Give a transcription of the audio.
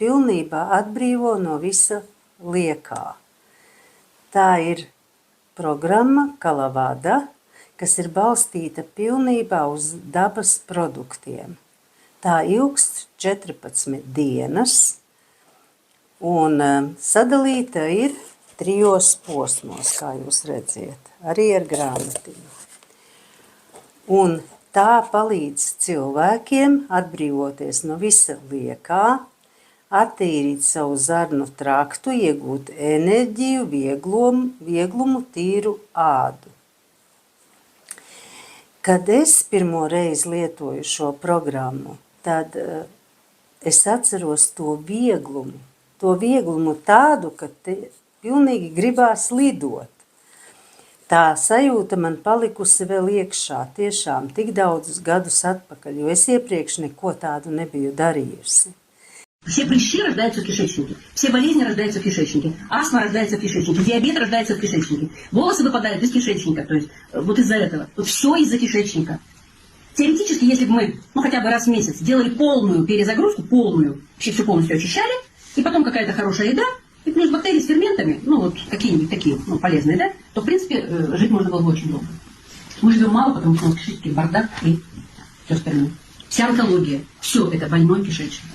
pilnībā atbrīvo no visa liekā. Tā ir programma Kalavada, kas ir balstīta pilnībā uz dabas produktiem. Tā ilgst 14 dienas un sadalīta ir 3 posmos, kā jūs redziet, arī ar grāmatiņu. Un tā palīdz cilvēkiem atbrīvoties no visa liekā, attīrīt savu zarnu traktu, iegūt enerģiju, vieglumu, tīru ādu. Kad es pirmo reizi lietoju šo programmu, tad es atceros to vieglumu tādu, ka pilnīgi gribās lidot. Tā sajūta man palikusi vēl iekšā, tiešām tik daudzus gadus atpakaļ, jo es iepriekš neko tādu nebiju darījusi. Все прыщи рождаются в кишечнике, все болезни рождаются в кишечнике, астма рождается в кишечнике, диабет рождается в кишечнике, волосы выпадают из кишечника, то есть вот из-за этого. Все из-за кишечника. Теоретически, если бы мы, хотя бы раз в месяц делали полную перезагрузку, вообще все полностью очищали, и потом какая-то хорошая еда, и плюс бактерии с ферментами, какие-нибудь такие, полезные, да, то, в принципе, жить можно было бы очень долго. Мы живем мало, потому что у нас кишечник бардак и все остальное. Вся онкология, все это больной кишечник.